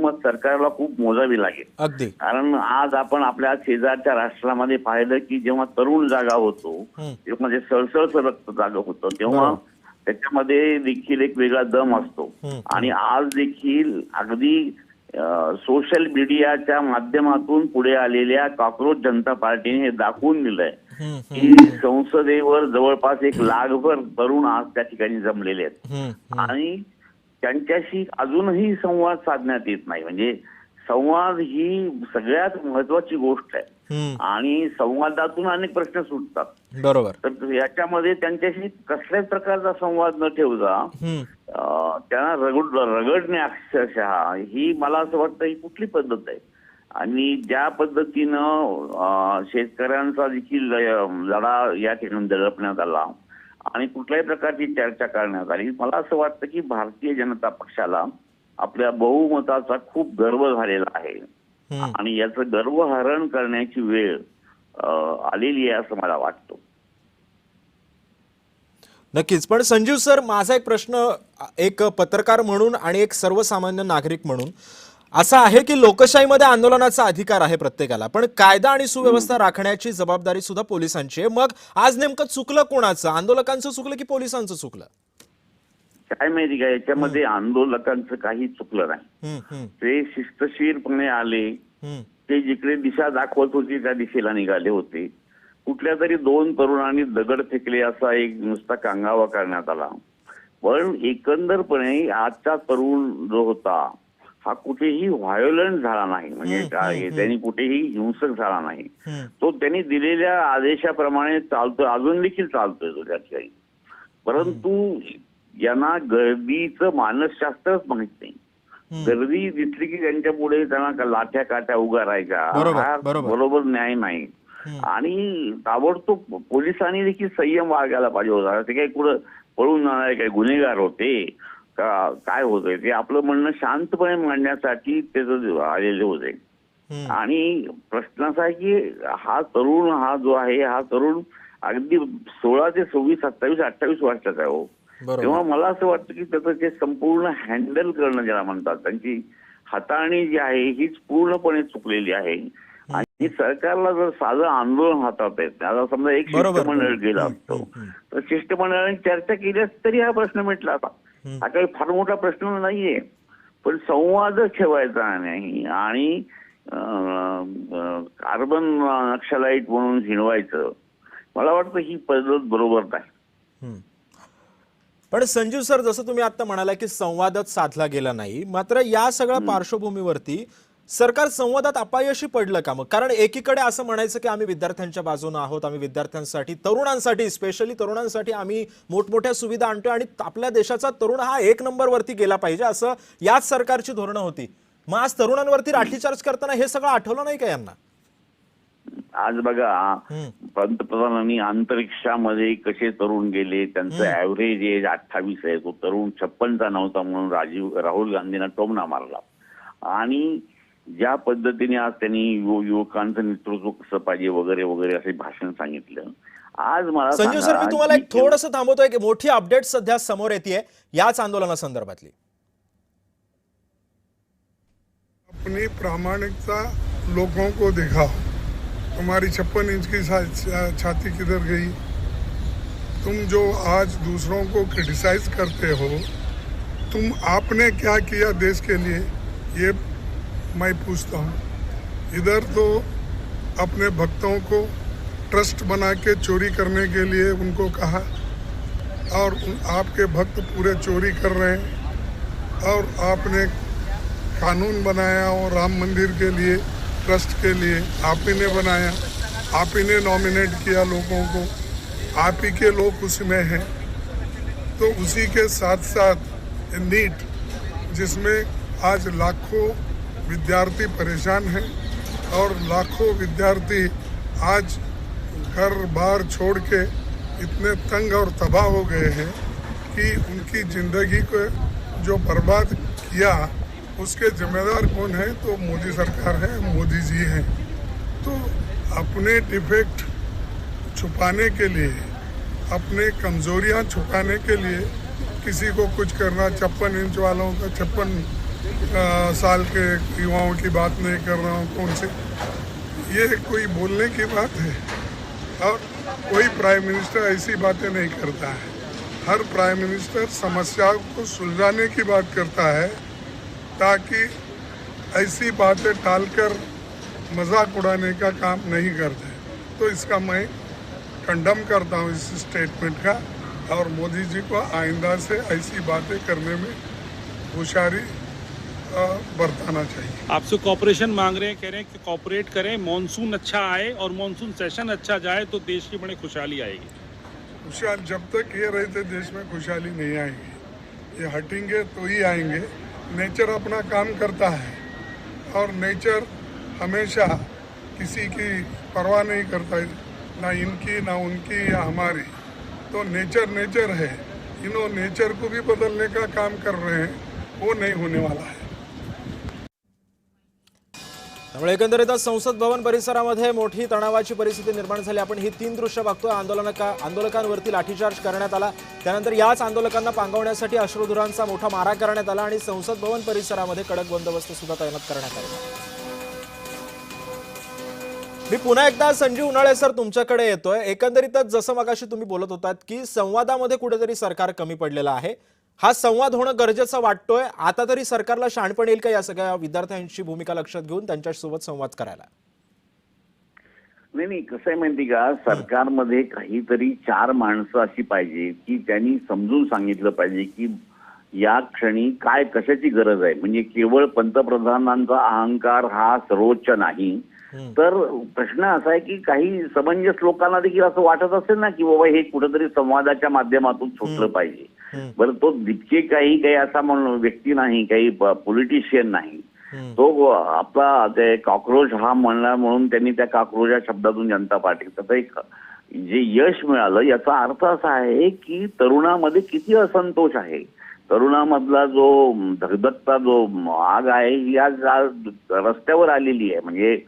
किंमत सरकारला खूप मोजावी लागेल. अगदी. कारण आज आपण आपल्या शेजारच्या राष्ट्रामध्ये पाहिलं की जेव्हा तरुण जागा होतो तेव्हा जे सळसळचं रक्त जागा होतं तेव्हा त्याच्यामध्ये देखील एक वेगळा दम असतो. आणि आज देखील अगदी सोशल मीडियाच्या माध्यमातून पुढे आलेल्या कॉक्रोच जनता पार्टीने हे दाखवून दिलंय की संसदेवर जवळपास एक लाखभर तरुण आज त्या ठिकाणी जमलेले आहेत आणि त्यांच्याशी अजूनही संवाद साधण्यात येत नाही. म्हणजे संवाद ही सगळ्यात महत्वाची गोष्ट आहे आणि संवादातून अनेक प्रश्न सुटतात. बरोबर. तर याच्यामध्ये त्यांच्याशी कसल्याच प्रकारचा संवाद न ठेवता त्यांना रगडणे अक्षरशः ही मला असं वाटतं ही कुठली पद्धत आहे. आणि ज्या पद्धतीनं शेतकऱ्यांचा देखील लढा या ठिकाणी दडपण्यात आला आणि कुठल्याही प्रकारची चर्चा करण्यात आली, मला असं वाटतं की भारतीय जनता पक्षाला आपल्या बहुमताचा खूप गर्व झालेला आहे आणि याचं गर्वहरण करण्याची वेळ आलेली आहे असं मला वाटतं. नक्कीच. पण संजीव सर, माझा एक प्रश्न एक पत्रकार म्हणून आणि एक सर्वसामान्य नागरिक म्हणून असा आहे की लोकशाहीमध्ये आंदोलनाचा अधिकार आहे प्रत्येकाला, पण कायदा आणि सुव्यवस्था राखण्याची जबाबदारी सुद्धा पोलिसांची आहे. मग आज नेमकं चुकलं कोणाचं? आंदोलकांचं चुकलं की पोलिसांचं चुकलं? काय माहिती का, याच्यामध्ये आंदोलकांचं काही चुकलं नाही. ते शिस्तशीरपणे आले, ते जिकडे दिशा दाखवत होती त्या दिशेला निघाले होते. कुठल्या तरी दोन तरुणांनी दगड फेकले असा एक नुसता कांगावा करण्यात आला. पण एकंदरपणे आजचा तरुण जो होता हा कुठेही व्हायोलंट झाला नाही. म्हणजे काय, त्यांनी कुठेही हिंसक झाला नाही. तो त्यांनी दिलेल्या आदेशाप्रमाणे चालतोय, अजून देखील चालतोय तो त्या ठिकाणी. परंतु यांना गर्दीचं मानसशास्त्रच माहित नाही. गर्दी दिसली की त्यांच्या पुढे त्यांना लाठ्या काट्या उगा राहायच्या, हा बरोबर न्याय नाही. आणि ताबडतोब पोलिसांनी देखील संयम बाळगायला पाहिजे होता. ते काही कुठं पळून जाणारे काही गुन्हेगार होते का काय होतंय ते आपलं म्हणणं शांतपणे मांडण्यासाठी ते आलेले होते. आणि प्रश्न असा आहे की हा तरुण हा जो आहे हा तरुण अगदी 16 ते 26, 27, 28 वर्षाचा आहे. हो, तेव्हा मला असं वाटतं की त्याचं जे संपूर्ण हँडल करणं ज्याला म्हणतात, त्यांची हाताळणी जी आहे हीच पूर्णपणे चुकलेली आहे. आणि सरकारला जर साधं आंदोलन हातात आहे, आता समजा एक शिष्टमंडळ गेलं असतं तर शिष्टमंडळाने चर्चा केली असती तरी हा प्रश्न मिटला असता. हा काही फार मोठा प्रश्न नाहीये. पण संवाद ठेवायचा नाही आणि कार्बन नक्षलाईट म्हणून हिणवायचं, मला वाटतं ही पद्धत बरोबर नाही. पण संजीव सर, जसं तुम्ही आता म्हणाला की संवादच साधला गेला नाही, मात्र या सगळ्या पार्श्वभूमीवरती सरकार संवादात अपयशी पडलं का मग? कारण एकीकडे असं म्हणायचं की आम्ही विद्यार्थ्यांच्या बाजूने आहोत, आम्ही विद्यार्थ्यांसाठी, तरुणांसाठी, स्पेशली तरुणांसाठी आम्ही मोठमोठ्या सुविधा आणतोय आणि आपल्या देशाचा तरुण हा 1 नंबरवरती गेला पाहिजे असं याच सरकारची धोरणं होती. मग आज तरुणांवरती लाठीचार्ज करताना हे सगळं आठवलं नाही का यांना? आज बघा, पंतप्रधानांनी अंतरिक्षामध्ये कसे तरुण गेले, त्यांचं ऍव्हरेज एज 28 आहे. तो तरुण 56चा नव्हता म्हणून राहुल गांधींना टोमणा मारला. आणि ज्या पद्धतीने आज त्यांनी युवकांचं नेतृत्व कसं पाहिजे वगैरे वगैरे असे भाषण सांगितलं. आज मला संजीव सर, मी तुम्हाला एक थोडंसं थांबवतोय की मोठी अपडेट सध्या समोर येते याच आंदोलनासंदर्भातली. अपनी प्रामाणिकता लोगों को दिखाओ. तुम्हारी 56 इंच की छाती किधर गई? तुम जो आज दूसरों को क्रिटिसाइज करते हो, तुम आपने क्या किया देश के लिए, ये मैं पूछता हूँ. इधर तो अपने भक्तों को ट्रस्ट बना के चोरी करने के लिए उनको कहा और आपके भक्त पूरे चोरी कर रहे हैं. और आपने कानून बनाया और राम मंदिर के लिए, ट्रस्ट के लिए आप ही ने बनाया, आप ही ने नॉमिनेट किया लोगों को, आप ही के लोग उसमें हैं. तो उसी के साथ साथ नीट, जिसमें आज लाखों विद्यार्थी परेशान हैं और लाखों विद्यार्थी आज घर बार छोड़ के इतने तंग और तबाह हो गए हैं कि उनकी ज़िंदगी को जो बर्बाद किया उसके जिम्मेदार कौन है? तो मोदी सरकार है, मोदी जी हैं. तो अपने डिफेक्ट छुपाने के लिए, अपने कमजोरियां छुपाने के लिए किसी को कुछ करना, 56 इंच वालों का 56 साल के युवाओं की बात नहीं कर रहा हूँ कौन से, ये कोई बोलने की बात है? और कोई प्राइम मिनिस्टर ऐसी बातें नहीं करता है। हर प्राइम मिनिस्टर समस्याओं को सुलझाने की बात करता है, ताकि ऐसी बातें टालकर मजाक उड़ाने का काम नहीं करते। तो इसका मैं कंडम करता हूँ इस स्टेटमेंट का, और मोदी जी को आइंदा से ऐसी बातें करने में होशियारी बरताना चाहिए। आपसे कॉपरेशन मांग रहे हैं, कह रहे हैं कि कॉपरेट करें, मॉनसून अच्छा आए और मॉनसून सेशन अच्छा जाए तो देश की बड़ी खुशहाली आएगी। खुशहाल जब तक ये रहते देश में खुशहाली नहीं आएगी। ये हटेंगे तो ही आएंगे। नेचर अपना काम करता है, और नेचर हमेशा किसी की परवाह नहीं करता है, ना इनकी ना उनकी या हमारी। तो नेचर है, इन्होंने नेचर को भी बदलने का काम कर रहे हैं, वो नहीं होने वाला है। त्यामुळे एकंदरीतच संसद भवन परिसरामध्ये मोठी तणावाची परिस्थिती निर्माण झाली। आपण ही 3 दृश्य बघतोय। आंदोलकांवरती लाठीचार्ज करण्यात आला, त्यानंतर याच आंदोलकांना पांगवण्यासाठी अश्रुधुरांचा मोठा मारा करण्यात आला आणि संसद भवन परिसरामध्ये कडक बंदोबस्त सुद्धा तैनात करण्यात आला। मी पुन्हा एकदा संजीव उन्हाळे सर तुमच्याकडे येतोय। एकंदरीतच जसं मगाशी तुम्ही बोलत होतात की संवादामध्ये कुठेतरी सरकार कमी पडलेलं आहे, हा संवाद होणं गरजेचं वाटतोय। आता तरी सरकारला शहाणपण येईल का या सगळ्या विद्यार्थ्यांची भूमिका लक्षात घेऊन त्यांच्यासोबत संवाद करायला? नाही, कसं आहे माहिती का, सरकारमध्ये काहीतरी 4 माणसं अशी पाहिजे की त्यांनी समजून सांगितलं पाहिजे की या क्षणी काय कशाची गरज आहे। म्हणजे केवळ पंतप्रधानांचा अहंकार हा सर्वोच्च नाही, तर प्रश्न असा आहे की काही समंजस लोकांना देखील असं वाटत असेल ना की बाबा हे कुठेतरी संवादाच्या माध्यमातून सुटलं पाहिजे। बरं, तो दिपके काही असा म्हणून व्यक्ती नाही, काही पॉलिटिशियन नाही, तो आपला ते कॉक्रोच हा म्हणला म्हणून त्यांनी त्या कॉक्रोच या शब्दातून जनता पार्टी त्याचं एक जे यश मिळालं, याचा अर्थ असा आहे की तरुणामध्ये किती असंतोष आहे। तरुणामधला जो धगधगता जो आग आहे ही आज रस्त्यावर आलेली आहे। म्हणजे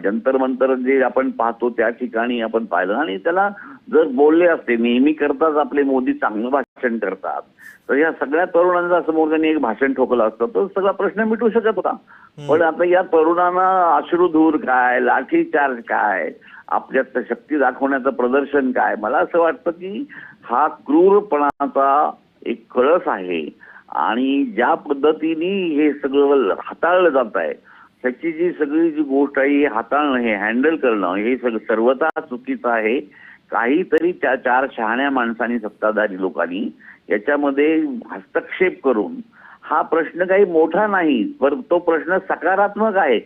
जंतर मंतर जे आपण पाहतो त्या ठिकाणी आपण पाहिलं, आणि त्याला जर बोलले असते, नेहमी करताच आपले मोदी चांगलं भाषण करतात, तर या सगळ्या तरुणांचा समोर त्यांनी एक भाषण ठोकलं असतं तर सगळा प्रश्न मिटू शकत होता। पण आता या तरुणांना अश्रुधूर काय, लाठीचार्ज काय, आपल्यात शक्ती दाखवण्याचं प्रदर्शन काय, मला असं वाटतं की हा क्रूरपणाचा एक कळस आहे। आणि ज्या पद्धतीने हे सगळं हाताळलं जात आहे, त्याची जी सगळी जी गोष्ट आहे हाताळणं, हे हँडल करणं, हे सगळं सर्वता चुकीचं आहे। काहीतरी त्या 4 शहाण्या माणसांनी, सत्ताधारी लोकांनी याच्यामध्ये हस्तक्षेप करून, हा प्रश्न काही मोठा नाही पण तो प्रश्न सकारात्मक आहे।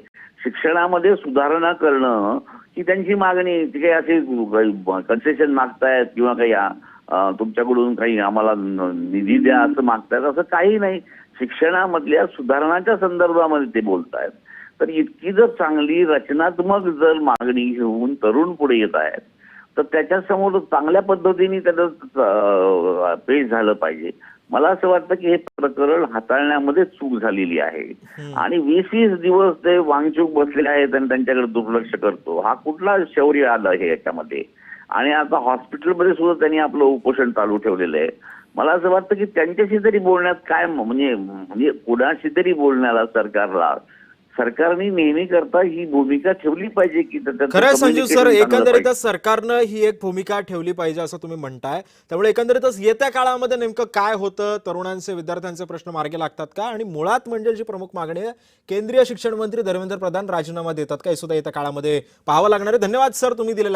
शिक्षणामध्ये सुधारणा करणं ही त्यांची मागणी, ती काही असे कन्सेशन मागतायत किंवा काही तुमच्याकडून काही आम्हाला निधी द्या असं मागतायत, असं काही नाही। शिक्षणामधल्या सुधारणाच्या संदर्भामध्ये ते बोलतायत। तर इतकी जर चांगली रचनात्मक जर मागणी घेऊन तरुण पुढे येत आहेत, तर त्याच्यासमोर चांगल्या पद्धतीने त्याचं पेश झालं पाहिजे। मला असं वाटतं की हे प्रकरण हाताळण्यामध्ये चूक झालेली आहे, आणि 20-20 दिवस ते वांगचूक बसलेले आहेत आणि त्यांच्याकडे दुर्लक्ष करतो, हा कुठला शौर्य आलं हे याच्यामध्ये। आणि आता हॉस्पिटलमध्ये सुद्धा त्यांनी आपलं उपोषण चालू ठेवलेलं आहे। मला असं वाटतं की त्यांच्याशी तरी बोलण्यात काय म्हणजे कुणाशी तरी बोलण्याला सरकारने नेहमी करता ही भूमिका ठेवली पाहिजे की खरं संजीव सर, एकंदरीतच सरकारनं ही एक भूमिका ठेवली पाहिजे असं तुम्ही म्हणताय। त्यामुळे एकंदरीतच येत्या काळामध्ये नेमकं काय होतं, तरुणांचे विद्यार्थ्यांचे प्रश्न मार्गी लागतात का, आणि मुळात म्हणजे जी प्रमुख मागणी आहे केंद्रीय शिक्षण मंत्री धर्मेंद्र प्रधान राजीनामा देतात का, हे सुद्धा येत्या काळामध्ये पाहावं लागणार आहे। धन्यवाद सर तुम्ही दिलेला